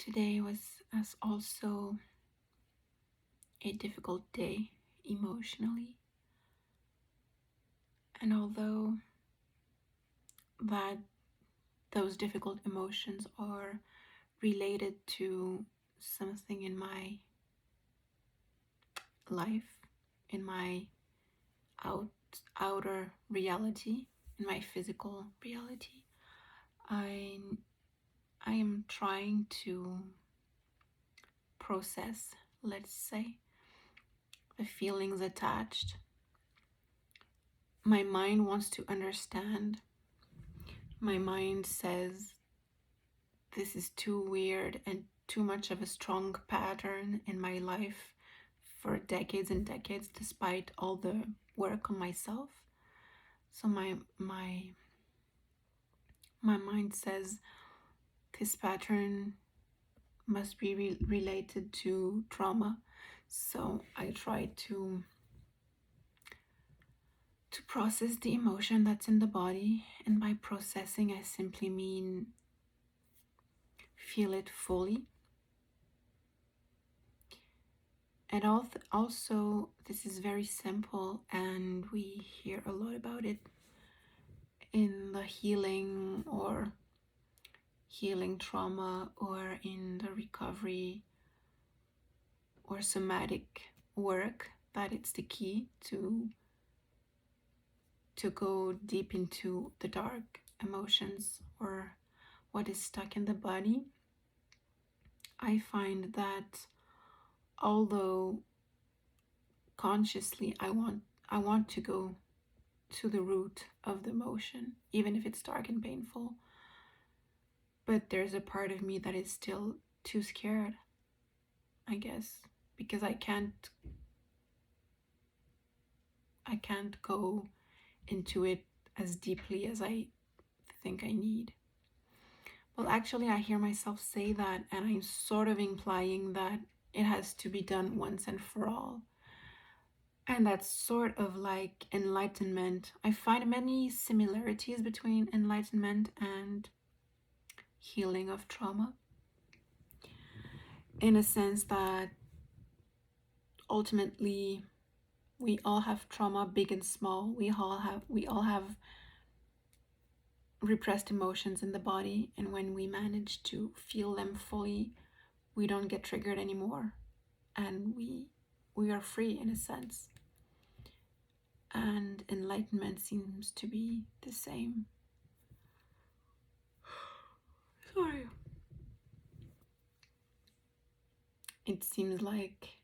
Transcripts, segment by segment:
Today was as also a difficult day emotionally. And although that those difficult emotions are related to something in my life, in my out, outer reality, in my physical reality, I I am trying to process, let's say, the feelings attached. My mind wants to understand. My mind says this is too weird and too much of a strong pattern in my life for decades and decades, despite all the work on myself. So my mind says this pattern must be related to trauma. So I try to process the emotion that's in the body, and by processing I simply mean feel it fully. And also, this is very simple, and we hear a lot about it in the healing trauma, or in the recovery or somatic work, that it's the key to go deep into the dark emotions or what is stuck in the body. I find that although consciously I want to go to the root of the emotion, even if it's dark and painful, but there's a part of me that is still too scared, I guess, because I can't go into it as deeply as I think I need. Well, actually, I hear myself say that, and I'm sort of implying that it has to be done once and for all. And that's sort of like enlightenment. I find many similarities between enlightenment and healing of trauma, in a sense that ultimately we all have trauma, big and small. We all have repressed emotions in the body, and when we manage to feel them fully, we don't get triggered anymore, and we are free in a sense. And enlightenment seems to be the same. Sorry. It seems like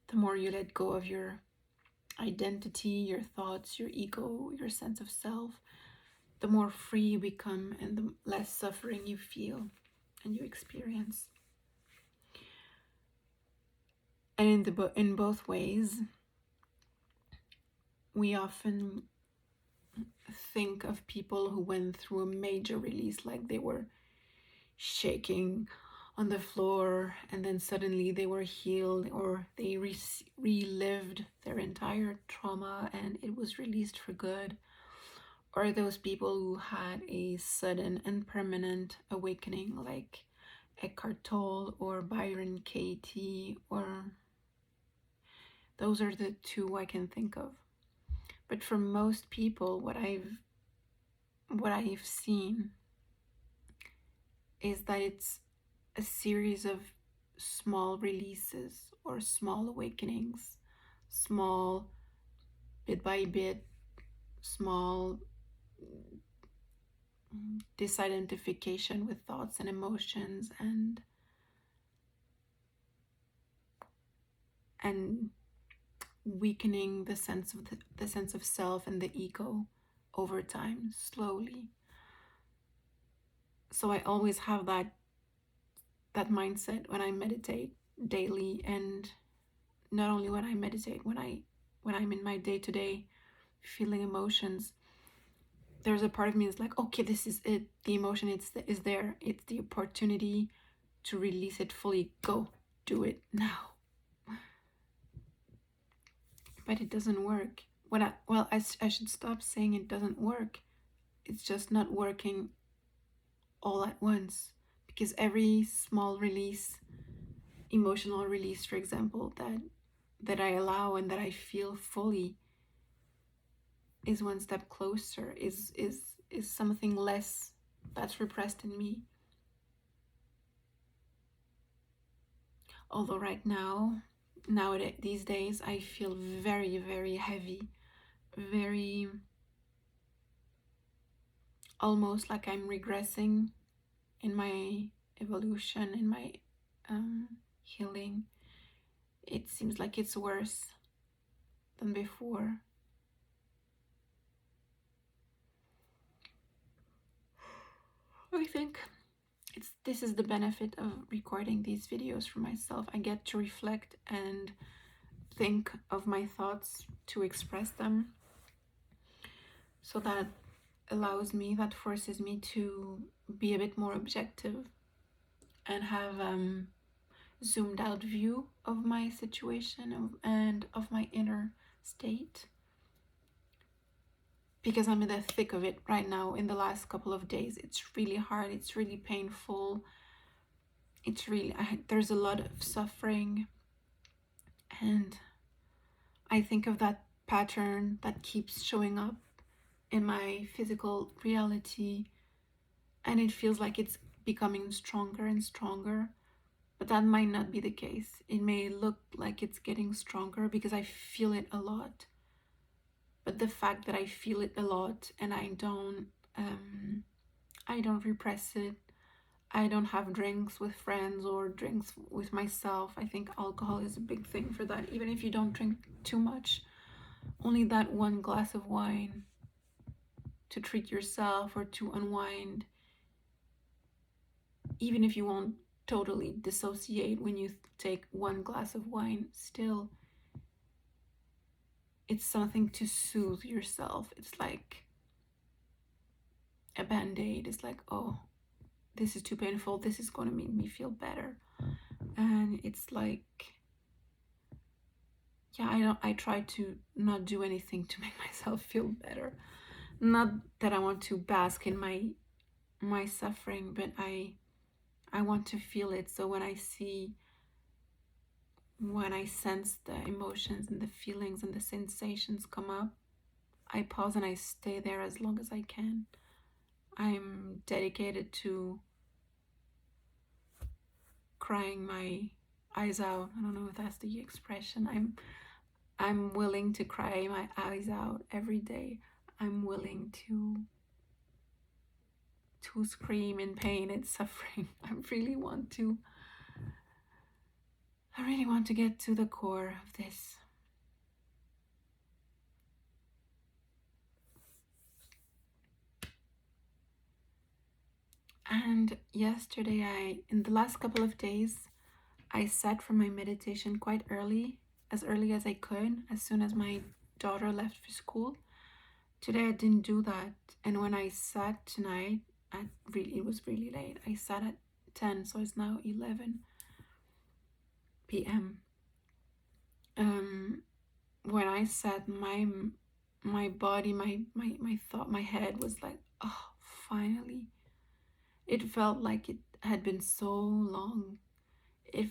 the more you let go of your identity, your thoughts, your ego, your sense of self, the more free you become and the less suffering you feel and you experience. And in both ways, we often think of people who went through a major release, like they were shaking on the floor and then suddenly they were healed, or they relived their entire trauma and it was released for good. Or those people who had a sudden and permanent awakening, like Eckhart Tolle or Byron Katie, or those are the two I can think of. But for most people, what I've seen is that it's a series of small releases or small awakenings, small, bit by bit, small disidentification with thoughts and emotions, and weakening the sense of self and the ego over time, slowly. So I always have that mindset when I meditate daily, and not only when I meditate, when I'm in my day-to-day feeling emotions, there's a part of me that's like, okay, this is it. The emotion is there. It's the opportunity to release it fully. Go, do it now. But it doesn't work. I should stop saying it doesn't work. It's just not working all at once, because every small release, emotional release, for example, that I allow and that I feel fully is one step closer, is something less that's repressed in me. Although right now, nowadays, these days, I feel very, very heavy, very, almost like I'm regressing in my evolution, in my healing. It seems like it's worse than before. I think this is the benefit of recording these videos for myself. I get to reflect and think of my thoughts, to express them. So that allows me, that forces me to be a bit more objective and have zoomed out view of my situation and of my inner state. Because I'm in the thick of it right now. In the last couple of days, it's really hard, it's really painful, it's really, there's a lot of suffering, and I think of that pattern that keeps showing up in my physical reality, and it feels like it's becoming stronger and stronger. But that might not be the case. It may look like it's getting stronger because I feel it a lot. But the fact that I feel it a lot and I don't repress it. I don't have drinks with friends or drinks with myself. I think alcohol is a big thing for that. Even if you don't drink too much, only that one glass of wine to treat yourself or to unwind, even if you won't totally dissociate when you take one glass of wine, still it's something to soothe yourself. It's like a band-aid. It's like, oh, this is too painful, this is going to make me feel better. And it's like, yeah, I try to not do anything to make myself feel better. Not that I want to bask in my suffering, but I want to feel it. So when I sense the emotions and the feelings and the sensations come up, I pause and I stay there as long as I can. I'm dedicated to crying my eyes out. I don't know if that's the expression. I'm willing to cry my eyes out every day. I'm willing to scream in pain and suffering. I really want to get to the core of this. And yesterday, in the last couple of days, I sat for my meditation quite early as I could, as soon as my daughter left for school. Today I didn't do that, and when I sat tonight, it was really late. I sat at 10, so it's now 11 p.m. When I sat, my body, my thought, my head was like, oh, finally. It felt like it had been so long. It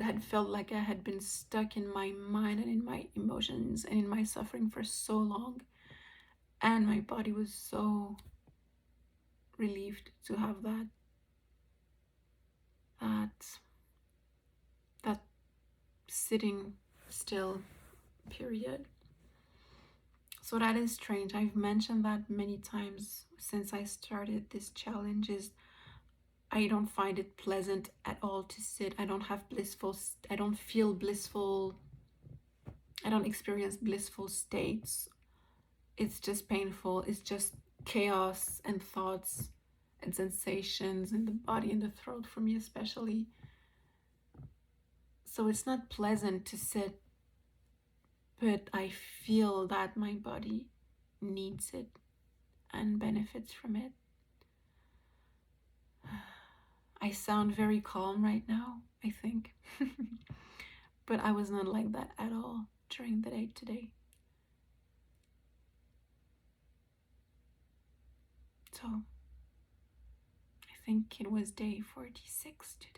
had felt like I had been stuck in my mind and in my emotions and in my suffering for so long, and my body was so relieved to have that sitting still period. So that is strange. I've mentioned that many times since I started this challenge. Is I don't find it pleasant at all to sit. I don't feel blissful. I don't experience blissful states. It's just painful. It's just chaos and thoughts and sensations in the body and the throat, for me especially. So it's not pleasant to sit, but I feel that my body needs it and benefits from it. I sound very calm right now, I think. But I was not like that at all during the day today. So I think it was day 46 today.